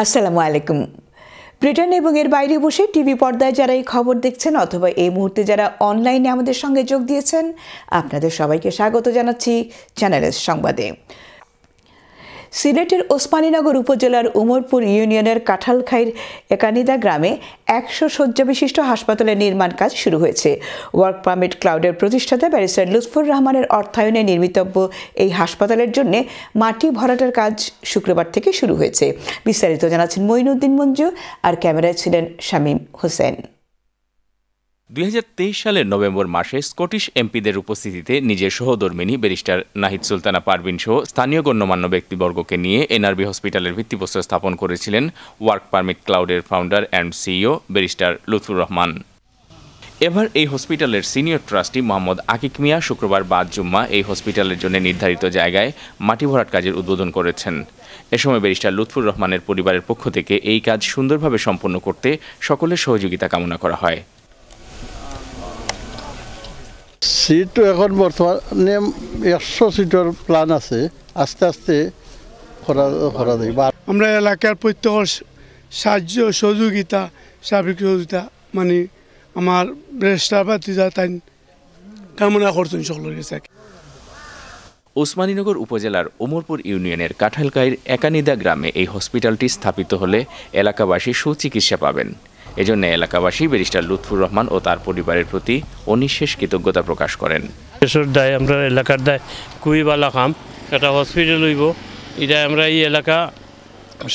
আসসালামু আলাইকুম। ব্রিটেন এবং এর বাইরে বসে টিভি পর্দায় যারা এই খবর দেখছেন অথবা এই মুহূর্তে যারা অনলাইনে আমাদের সঙ্গে যোগ দিয়েছেন, আপনাদের সবাইকে স্বাগত জানাচ্ছি চ্যানেলের সংবাদে। সিলেটের ওসমানীনগর উপজেলার উমরপুর ইউনিয়নের কাঁঠালখাইর একানিদা গ্রামে ১০০ শয্যা বিশিষ্ট হাসপাতালের নির্মাণ কাজ শুরু হয়েছে। ওয়ার্ক পারমিট ক্লাউডের প্রতিষ্ঠাতা ব্যারিস্টার লুৎফুর রহমানের অর্থায়নে নির্মিতব্য এই হাসপাতালের জন্য মাটি ভরাটের কাজ শুক্রবার থেকে শুরু হয়েছে। বিস্তারিত জানাচ্ছেন মঈনুদ্দিন মঞ্জু, আর ক্যামেরায় ছিলেন শামীম হোসেন। ২০২৩ সালের নভেম্বর মাসে স্কটিশ এমপিদের উপস্থিতিতে নিজের সহধর্মিণী ব্যারিস্টার নাহিদ সুলতানা পারভিন সহ স্থানীয় গণ্যমান্য ব্যক্তিবর্গকে নিয়ে এনআরবি হসপিটালের ভিত্তিপ্রস্তর স্থাপন করেছিলেন ওয়ার্ক পারমিট ক্লাউডের founder and CEO barrister Lutfur Rahman. এবার এই হসপিটালের সিনিয়র ট্রাস্টি মোহাম্মদ আকিক মিয়া শুক্রবার বাদ জুম্মা এই হসপিটালের জন্য নির্ধারিত জায়গায় মাটি ভরাট কাজের উদ্বোধন করেছেন। এ সময় ব্যারিস্টার লুৎফুর রহমানের পরিবারের পক্ষ থেকে এই কাজ সুন্দরভাবে সম্পন্ন করতে সকলের সহযোগিতা কামনা করা হয়। সিট এখন বর্তমানে ১০০ সিটের প্ল্যান আছে, আস্তে আস্তে করা যায়। আমরা এলাকার প্রত্যেক সাহায্য সহযোগিতা সার্বিক সহযোগিতা মানে আমার ব্যারিস্টার বাতিজা তাই কামনা করছেন সকলের কাছে। ওসমানীনগর উপজেলার উমরপুর ইউনিয়নের কাঁঠালখাইর একানিদা গ্রামে এই হসপিটালটি স্থাপিত হলে এলাকাবাসী সুচিকিৎসা পাবেন। এজন্য এলাকাবাসী ব্যারিস্টার লুৎফুর রহমান ও তার পরিবারের প্রতি অনিঃশেষ কৃতজ্ঞতা প্রকাশ করেন। দায় আমরা এলাকার দায় খুবই ভালো কাম, একটা হসপিটাল হইব, এটা আমরা এই এলাকা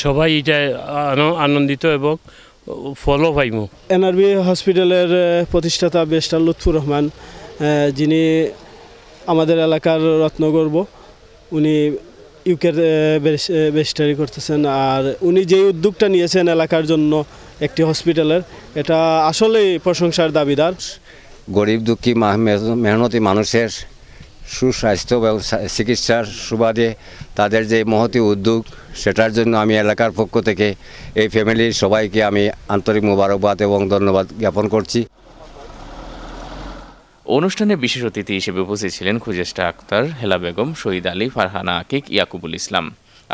সবাই এটা আনন্দিত এবং ফলো পাইব। এনআরবি হসপিটালের প্রতিষ্ঠাতা ব্যারিস্টার লুৎফুর রহমান, যিনি আমাদের এলাকার রত্নগর্ব, উনি ইউকের ব্যারিস্টারি করতেছেন। আর উনি যে উদ্যোগটা নিয়েছেন এলাকার জন্য একটি হসপিটালের, এটা আসলেই প্রশংসার দাবিদার। গরিব দুঃখী মেহনতি মানুষের সুস্বাস্থ্য এবং চিকিৎসার সুবাদে তাদের যে মহতি উদ্যোগ, সেটার জন্য আমি এলাকার পক্ষ থেকে এই ফ্যামিলির সবাইকে আমি আন্তরিক মোবারকবাদ এবং ধন্যবাদ জ্ঞাপন করছি। অনুষ্ঠানে বিশেষ অতিথি হিসেবে উপস্থিত ছিলেন খুজেস্টা আক্তার, হেলা বেগম, শহীদ আলী, ফারহানা আকিক, ইয়াকুবুল ইসলাম।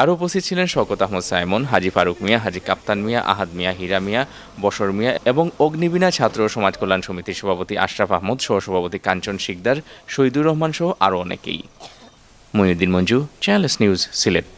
আরও উপস্থিত ছিলেন শওকত আহমদ সাইমন, হাজি ফারুক মিয়া, হাজি কাপ্তান মিয়া, আহাদ মিয়া, হীরা মিয়া, বশর মিয়া এবং অগ্নিবীণা ছাত্র সমাজ কল্যাণ সমিতির সভাপতি আশরাফ আহমদ, সহসভাপতি কাঞ্চন শিকদার, শহীদুর রহমান সহ আরও অনেকেই। Moinuddin Manju, channels news, Sylhet.